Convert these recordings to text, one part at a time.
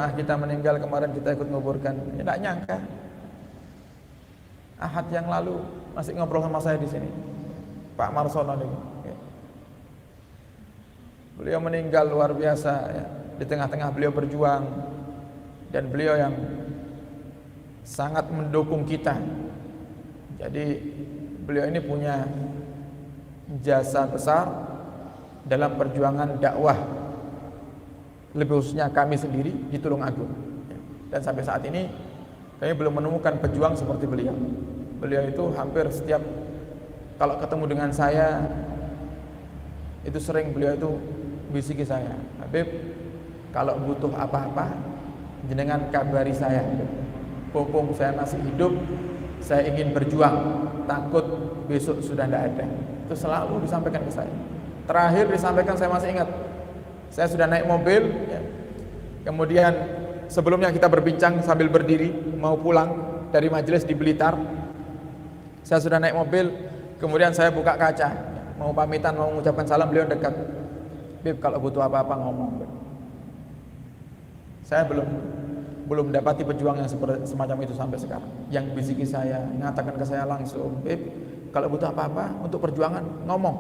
jamaah kita meninggal kemarin kita ikut nguburkan. Ya, tidak nyangka. Ahad yang lalu masih ngobrol sama saya di sini, Pak Marsono ini. Ya. Beliau meninggal luar biasa. Ya. Di tengah-tengah beliau berjuang dan beliau yang sangat mendukung kita. Jadi beliau ini punya jasa besar dalam perjuangan dakwah, lebih khususnya kami sendiri di Tulungagung. Dan sampai saat ini kami belum menemukan pejuang seperti beliau. Beliau itu hampir setiap kalau ketemu dengan saya itu sering beliau itu bisiki saya, Habib, kalau butuh apa-apa jenengan kabari saya. Mumpung saya masih hidup, saya ingin berjuang, takut besok sudah tidak ada. Itu selalu disampaikan ke saya. Terakhir disampaikan, saya masih ingat, saya sudah naik mobil ya. Kemudian sebelumnya kita berbincang sambil berdiri mau pulang dari majelis di Blitar. Saya sudah naik mobil, kemudian saya buka kaca mau pamitan, mau mengucapkan salam. Beliau dekat, Bib, kalau butuh apa-apa ngomong. Saya belum mendapati pejuang yang semacam itu sampai sekarang, yang bisiki saya, mengatakan ke saya langsung, Bib, kalau butuh apa-apa untuk perjuangan ngomong,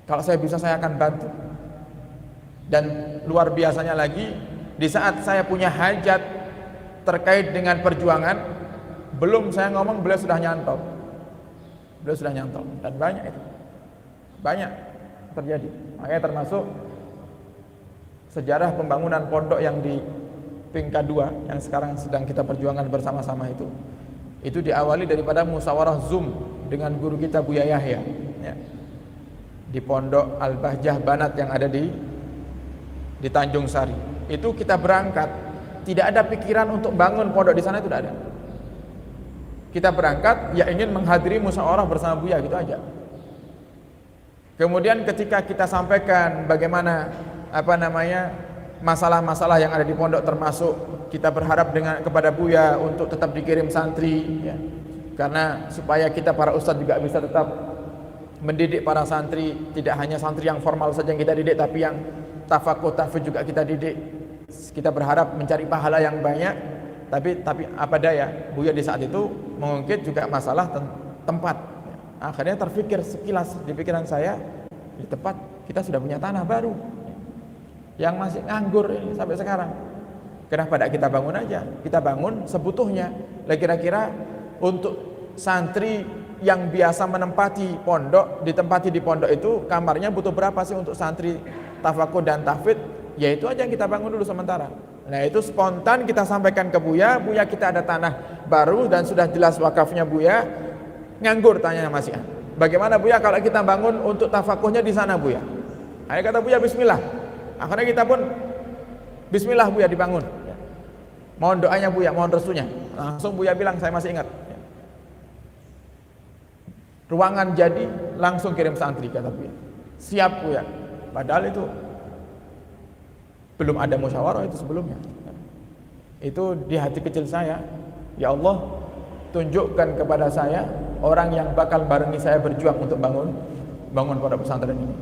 kalau saya bisa saya akan bantu. Dan luar biasanya lagi, di saat saya punya hajat terkait dengan perjuangan, belum saya ngomong beliau sudah nyantol. Dan banyak itu, banyak terjadi. Makanya termasuk sejarah pembangunan pondok yang di Pingka 2 yang sekarang sedang kita perjuangkan bersama-sama itu diawali daripada musyawarah Zoom dengan guru kita Buya Yahya ya, di pondok Al-Bahjah Banat yang ada di Tanjung Sari. Itu kita berangkat, tidak ada pikiran untuk bangun pondok di sana, itu tidak ada. Kita berangkat ya ingin menghadiri musyawarah bersama Buya, gitu aja. Kemudian ketika kita sampaikan bagaimana masalah-masalah yang ada di pondok, termasuk kita berharap kepada Buya untuk tetap dikirim santri ya. Karena supaya kita para ustadz juga bisa tetap mendidik para santri, tidak hanya santri yang formal saja yang kita didik, tapi yang tafakuh tahfidz juga kita didik. Kita berharap mencari pahala yang banyak, tapi apa daya, Buya di saat itu mengungkit juga masalah tempat. Akhirnya terfikir sekilas di pikiran saya, di tempat kita sudah punya tanah baru yang masih nganggur ini sampai sekarang. Kenapa tidak kita bangun aja? Kita bangun sebutuhnya. Kira-kira untuk santri yang biasa menempati pondok, ditempati di pondok itu kamarnya butuh berapa sih untuk santri tafakuh dan tahfidz? Ya itu aja yang kita bangun dulu sementara. Nah itu spontan kita sampaikan ke Buya, Buya kita ada tanah baru dan sudah jelas wakafnya Buya, nganggur, tanya Mas Ian. Bagaimana Buya kalau kita bangun untuk tafakuhnya di sana Buya? Akhirnya kata Buya bismillah. Akhirnya kita pun bismillah Buya dibangun. Mohon doanya Buya, mohon restunya. Langsung Buya bilang, saya masih ingat. Ruangan jadi, langsung kirim santri, kata Buya. Siap Buya. Padahal itu belum ada musyawarah itu sebelumnya. Itu di hati kecil saya, ya Allah, tunjukkan kepada saya orang yang bakal barengi saya berjuang untuk bangun pondok pesantren ini.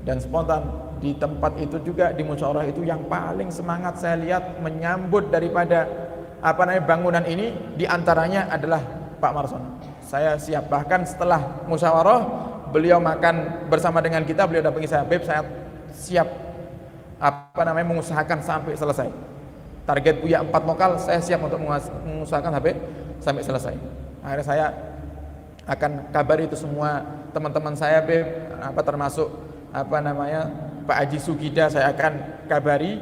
Dan spontan di tempat itu juga, di musyawarah itu, yang paling semangat saya lihat menyambut daripada bangunan ini diantaranya adalah Pak Marsono. Saya siap, bahkan setelah musyawarah beliau makan bersama dengan kita, beliau datangi saya, Beb, saya siap mengusahakan sampai selesai. Target Buya 4 mokal, saya siap untuk mengusahakan sampai selesai. Akhirnya saya akan kabari itu semua teman-teman saya, Beb, termasuk Pak Haji Sugida, saya akan kabari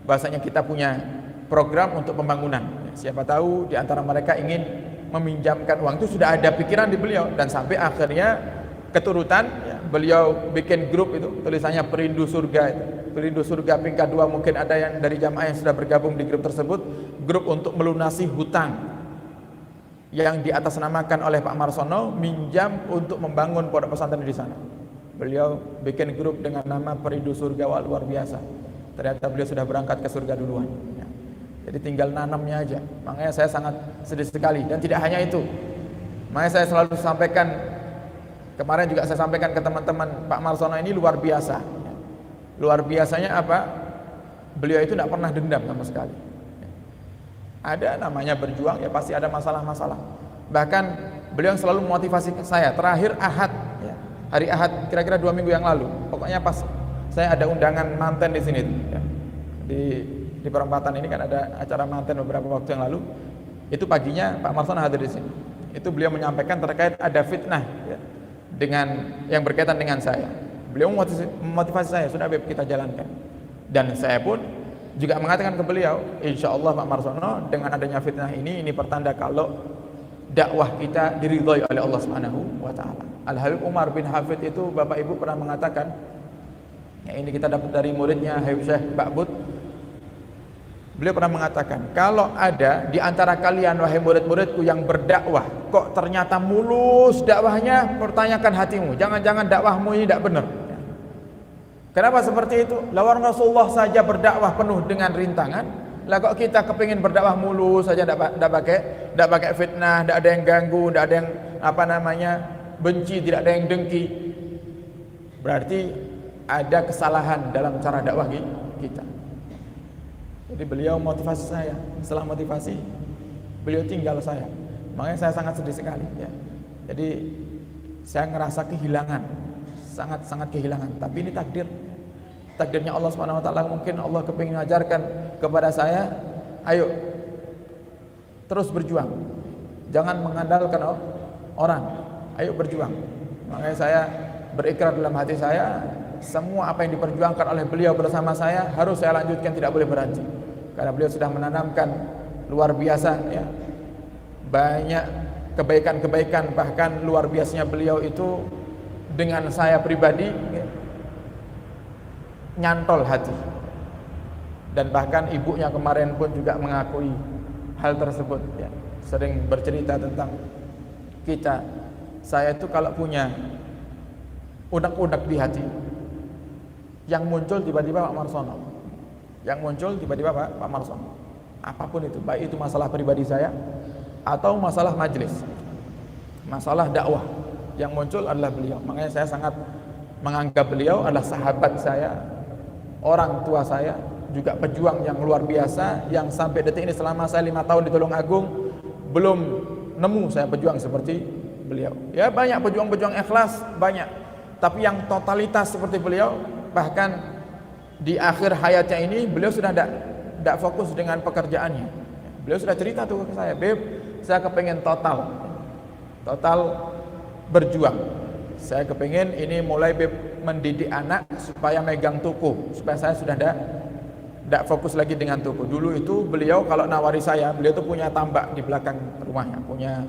bahasanya kita punya program untuk pembangunan. Siapa tahu di antara mereka ingin meminjamkan uang, itu sudah ada pikiran di beliau. Dan sampai akhirnya keturutan ya, beliau bikin grup itu tulisannya Perindu Surga itu. Perindu Surga Pingka 2, mungkin ada yang dari jamaah yang sudah bergabung di grup tersebut, grup untuk melunasi hutang yang diatasnamakan oleh Pak Marsono, minjam untuk membangun pondok pesantren di sana. Beliau bikin grup dengan nama Perindu Surga. Wah, luar biasa. Ternyata beliau sudah berangkat ke surga duluan ya. Jadi tinggal nanamnya aja. Makanya saya sangat sedih sekali. Dan tidak hanya itu, makanya saya selalu sampaikan, kemarin juga saya sampaikan ke teman-teman, Pak Marsono ini luar biasa. Luar biasanya apa? beliau itu tidak pernah dendam sama sekali. Ada namanya berjuang, ya pasti ada masalah-masalah. Bahkan beliau yang selalu memotivasi saya. Terakhir Ahad, ya, hari Ahad kira-kira 2 minggu yang lalu. Pokoknya pas saya ada undangan manten di sini, ya. Di perempatan ini kan ada acara manten beberapa waktu yang lalu. Itu paginya Pak Marsono hadir di sini. Itu beliau menyampaikan terkait ada fitnah, ya, dengan yang berkaitan dengan saya. Beliau memotivasi saya, sudah Habib kita jalankan. Dan saya pun juga mengatakan ke beliau, insya Allah Pak Marsono, dengan adanya fitnah ini pertanda kalau dakwah kita diridhoi oleh Allah Subhanahu wa taala. Al-Habib Umar bin Hafid itu Bapak Ibu pernah mengatakan, ya ini kita dapat dari muridnya Habib Syekh Ba'bud. Beliau pernah mengatakan, kalau ada di antara kalian wahai murid-muridku yang berdakwah kok ternyata mulus dakwahnya, pertanyakan hatimu, jangan-jangan dakwahmu ini tidak benar. Kenapa seperti itu? Lawan Rasulullah saja berdakwah penuh dengan rintangan. Lah kok kita kepingin berdakwah mulus saja, tidak pakai fitnah, tidak ada yang ganggu, tidak ada yang benci, tidak ada yang dengki. Berarti ada kesalahan dalam cara dakwah kita. Jadi beliau motivasi saya. Setelah motivasi, beliau tinggal saya. Makanya saya sangat sedih sekali, ya. Jadi saya ngerasa kehilangan, sangat kehilangan. Tapi ini takdirnya Allah Subhanahu wa taala. Mungkin Allah kepingin mengajarkan kepada saya, ayo terus berjuang, jangan mengandalkan orang, ayo berjuang. Makanya saya berikrar dalam hati saya, semua apa yang diperjuangkan oleh beliau bersama saya harus saya lanjutkan, tidak boleh berhenti. Karena beliau sudah menanamkan luar biasa, ya, banyak kebaikan-kebaikan. Bahkan luar biasanya beliau itu dengan saya pribadi, ya, nyantol hati. Dan bahkan ibunya kemarin pun juga mengakui hal tersebut, ya. Sering bercerita tentang kita. Saya itu kalau punya unek-unek di hati, yang muncul tiba-tiba Pak Marsono, yang muncul tiba-tiba Pak Marsono. Apapun itu, baik itu masalah pribadi saya atau masalah majelis, masalah dakwah, yang muncul adalah beliau. Makanya saya sangat menganggap beliau adalah sahabat saya, orang tua saya, juga pejuang yang luar biasa, yang sampai detik ini selama saya 5 tahun di Tulungagung belum nemu saya pejuang seperti beliau. Ya banyak pejuang-pejuang ikhlas, banyak. Tapi yang totalitas seperti beliau, bahkan di akhir hayatnya ini beliau sudah tidak fokus dengan pekerjaannya. Beliau sudah cerita tuh ke saya, Beb, saya kepengen total berjuang. Saya kepengen ini mulai mendidik anak supaya megang toko, supaya saya sudah tidak fokus lagi dengan toko. Dulu itu beliau kalau nawari saya, beliau tuh punya tambak di belakang rumahnya, punya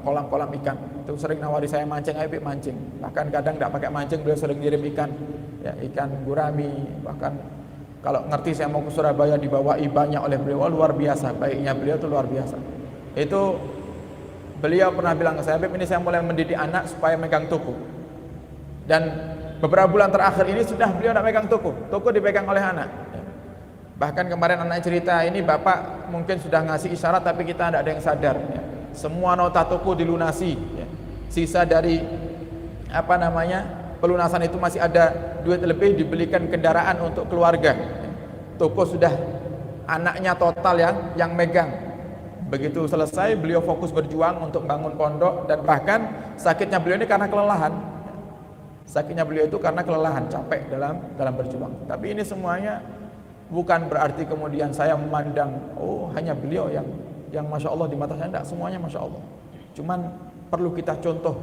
kolam-kolam ikan. Itu sering nawari saya mancing, ayo mancing. Bahkan kadang tidak pakai mancing, beliau sering ngirim ikan, ya, ikan gurami. Bahkan kalau ngerti saya mau ke Surabaya dibawahi banyak oleh beliau. Luar biasa, baiknya beliau itu luar biasa. Itu beliau pernah bilang ke saya, Beb, ini saya mulai mendidik anak supaya megang toko. Dan beberapa bulan terakhir ini sudah beliau tidak megang toko dipegang oleh anak. Bahkan kemarin anak cerita, ini bapak mungkin sudah ngasih isyarat tapi kita tidak ada yang sadar, ya. Semua nota toko dilunasi, ya. Sisa dari pelunasan itu masih ada duit lebih, dibelikan kendaraan untuk keluarga, ya. Toko sudah anaknya total yang megang. Begitu selesai beliau fokus berjuang untuk bangun pondok. Dan bahkan sakitnya beliau ini karena kelelahan, ya. Sakitnya beliau itu karena kelelahan, capek dalam berjuang. Tapi ini semuanya bukan berarti kemudian saya memandang, oh hanya beliau yang Masya Allah di mata saya. Tidak, semuanya Masya Allah. Cuman perlu kita contoh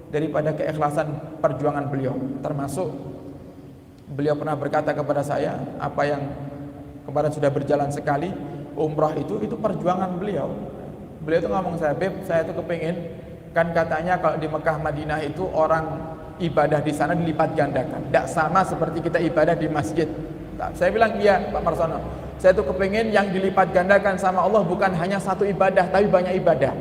daripada keikhlasan perjuangan beliau. Termasuk beliau pernah berkata kepada saya, apa yang kemarin sudah berjalan sekali, umrah itu perjuangan beliau. Beliau itu ngomong saya, Beb, saya itu kepingin, kan katanya kalau di Mekah Madinah itu orang ibadah di sana dilipat gandakan, tidak sama seperti kita ibadah di masjid. Saya bilang, iya Pak Marsono, saya tuh kepingin yang dilipat gandakan sama Allah bukan hanya satu ibadah, tapi banyak ibadah.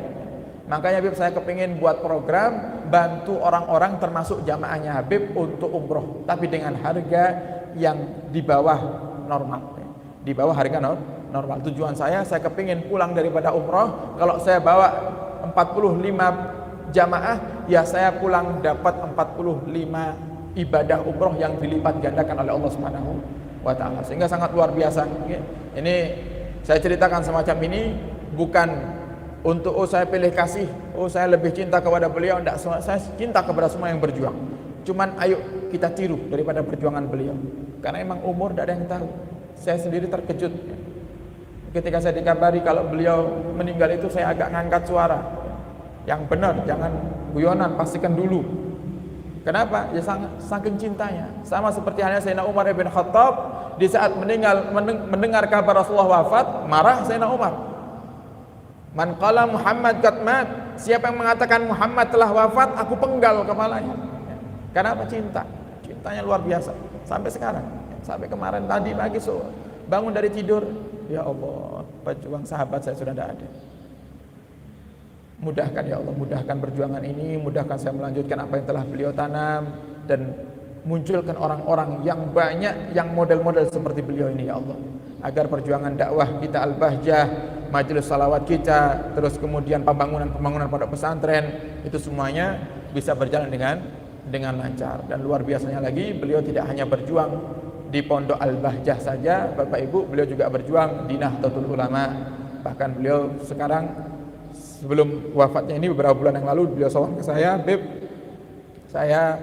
Makanya Habib saya kepingin buat program bantu orang-orang termasuk jamaahnya Habib untuk umroh, tapi dengan harga yang di bawah normal, di bawah harga normal. Tujuan saya kepingin pulang daripada umroh, kalau saya bawa 45 jamaah, ya saya pulang dapat 45 ibadah umroh yang dilipat gandakan oleh Allah Subhanahu wa taala. Sehingga sangat luar biasa. Ini saya ceritakan semacam ini bukan untuk saya pilih kasih, saya lebih cinta kepada beliau, enggak, saya cinta kepada semua yang berjuang. Cuman ayo kita tiru daripada perjuangan beliau. Karena emang umur tidak ada yang tahu. Saya sendiri terkejut ketika saya dikabari kalau beliau meninggal itu, saya agak ngangkat suara. Yang benar, jangan guyonan, pastikan dulu. Kenapa? Ya saking cintanya. Sama seperti halnya Sayyidina Umar bin Khattab, di saat mendengar kabar Rasulullah wafat, marah Sayyidina Umar. Man qala Muhammad qad mat, siapa yang mengatakan Muhammad telah wafat, aku penggal kepalanya. Kenapa? Cinta. Cintanya luar biasa. Sampai sekarang, sampai kemarin tadi pagi bangun dari tidur, ya Allah, pejuang sahabat saya sudah tidak ada. Mudahkan ya Allah, mudahkan perjuangan ini, mudahkan saya melanjutkan apa yang telah beliau tanam, dan munculkan orang-orang yang banyak yang model-model seperti beliau ini ya Allah, agar perjuangan dakwah kita Al-Bahjah, majelis salawat kita, terus kemudian pembangunan pondok pesantren, itu semuanya bisa berjalan dengan lancar. Dan luar biasanya lagi, beliau tidak hanya berjuang di pondok Al-Bahjah saja Bapak Ibu, beliau juga berjuang di Nahdlatul Ulama. Bahkan beliau sekarang, sebelum wafatnya ini beberapa bulan yang lalu, beliau sowan ke saya, Beb, saya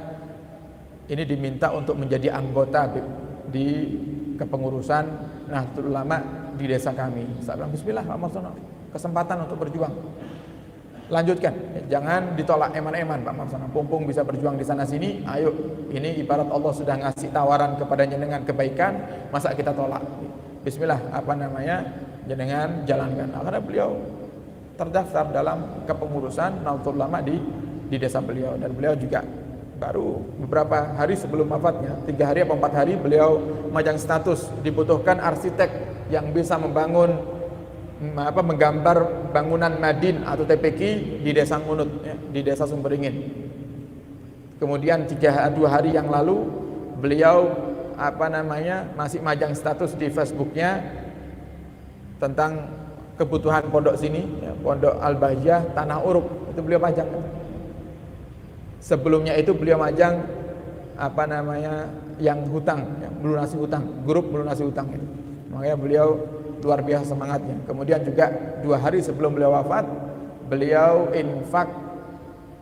ini diminta untuk menjadi anggota Beb di kepengurusan Nahdlatul Ulama di desa kami. Saya bilang, bismillah Pak Marsono, kesempatan untuk berjuang, lanjutkan, jangan ditolak eman-eman Pak Marsono, mumpung bisa berjuang di sana sini, ayo, ini ibarat Allah sudah ngasih tawaran kepada jenengan kebaikan, masa kita tolak? Bismillah, jenengan jalankan. Karena beliau terdaftar dalam kepengurusan Nahdlatul Ulama di desa beliau, dan beliau juga baru beberapa hari sebelum wafatnya, 3 hari atau 4 hari, beliau majang status dibutuhkan arsitek yang bisa menggambar bangunan Madin atau TPQ di desa Ngunut, di desa Sumberingin. Kemudian 2 hari yang lalu beliau masih majang status di Facebooknya tentang kebutuhan pondok sini, pondok Al-Bahjah Tanah Uruk, itu beliau pajang. Sebelumnya itu beliau majang yang hutang, melunasi hutang, grup melunasi hutang itu. Makanya beliau luar biasa semangatnya. Kemudian juga 2 hari sebelum beliau wafat, beliau infak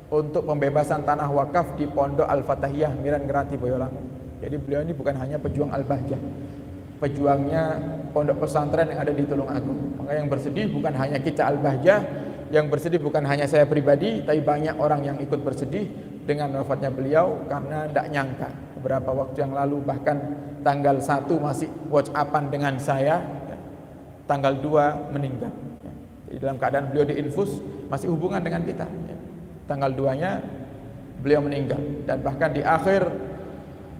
untuk pembebasan tanah wakaf di pondok Al-Fatahiyah Miran Ngerati Boyolali. Jadi beliau ini bukan hanya pejuang Al-Bahjah, pejuangnya pondok pesantren yang ada di Tulungagung. Maka yang bersedih bukan hanya kita Al-Bahjah, yang bersedih bukan hanya saya pribadi, tapi banyak orang yang ikut bersedih dengan wafatnya beliau, karena tidak nyangka beberapa waktu yang lalu, bahkan tanggal 1 masih WhatsAppan dengan saya, tanggal 2 meninggal. Jadi dalam keadaan beliau diinfus masih hubungan dengan kita. Tanggal 2-nya beliau meninggal, dan bahkan di akhir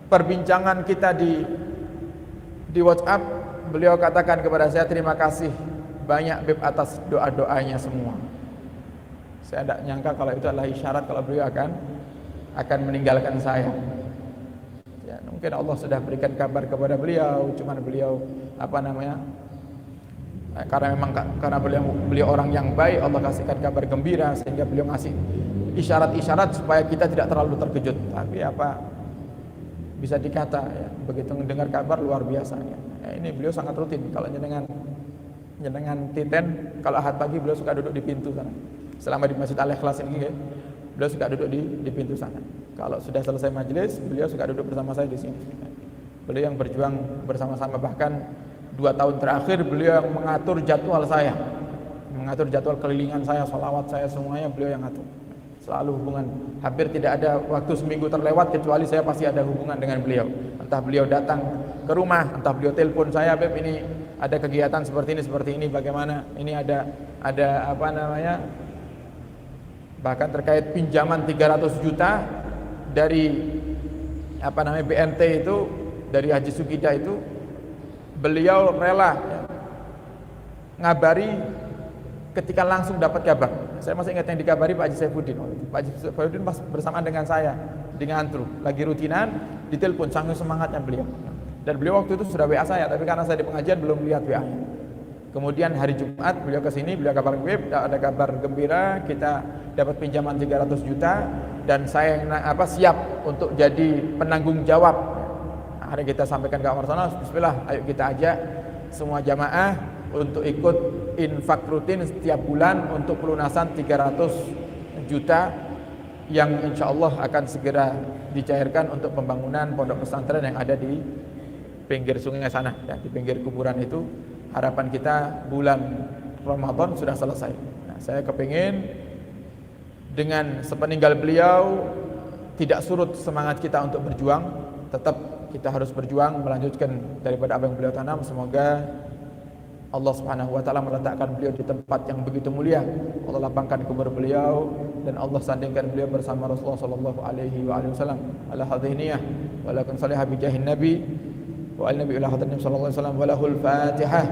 perbincangan kita di WhatsApp, beliau katakan kepada saya, terima kasih banyak Beb atas doa-doanya semua. Saya tidak nyangka kalau itu adalah isyarat kalau beliau akan meninggalkan saya. Ya, mungkin Allah sudah berikan kabar kepada beliau, cuman beliau karena beliau orang yang baik, Allah kasihkan kabar gembira, sehingga beliau ngasih isyarat-isyarat supaya kita tidak terlalu terkejut. Tapi bisa dikata ya, begitu mendengar kabar luar biasa ya. Ini beliau sangat rutin. Kalau jenengan Titen, kalau ahad pagi beliau suka duduk di pintu sana. Selama di Masjid Al-Ikhlas ini ya, beliau suka duduk di pintu sana. Kalau sudah selesai majelis, beliau suka duduk bersama saya di sini. Beliau yang berjuang bersama-sama, bahkan 2 tahun terakhir beliau yang mengatur jadwal saya, mengatur jadwal kelilingan saya, sholawat saya, semuanya beliau yang ngatur. Selalu hubungan, hampir tidak ada waktu seminggu terlewat kecuali saya pasti ada hubungan dengan beliau. Entah beliau datang ke rumah, entah beliau telepon saya, Beb ini ada kegiatan seperti ini, bagaimana? Ini ada bahkan terkait pinjaman 300 juta dari BNT itu, dari Haji Sugida itu, beliau rela ngabari ketika langsung dapat kabar. Saya masih ingat yang dikabari Pak Haji Saifuddin. Pak Haji Saifuddin pas bersamaan dengan saya di Ngantru, lagi rutinan, ditelepon, sangat semangatnya beliau. Dan beliau waktu itu sudah WA saya, tapi karena saya di pengajian belum lihat WA-nya. Kemudian hari Jumat beliau ke sini, beliau kabar ada kabar gembira, kita dapat pinjaman 300 juta dan saya siap untuk jadi penanggung jawab Hari kita sampaikan ke Umar sana, bismillah, ayo kita ajak semua jamaah untuk ikut infak rutin setiap bulan untuk pelunasan 300 juta yang insya Allah akan segera dicairkan untuk pembangunan pondok pesantren yang ada di pinggir sungai sana, ya, di pinggir kuburan itu. Harapan kita bulan Ramadan sudah selesai. Nah, saya kepingin dengan sepeninggal beliau tidak surut semangat kita untuk berjuang, tetap kita harus berjuang melanjutkan daripada apa yang beliau tanam. Semoga Allah Subhanahu wa taala meletakkan beliau di tempat yang begitu mulia. Allah lapangkan kubur beliau dan Allah sandingkan beliau bersama Rasulullah sallallahu alaihi wasallam ala hadhihi niyyah wa lakum salihah bi jahin nabi wa al nabi ila hadratin sallallahu alaihi wasallam wa lahul fatihah.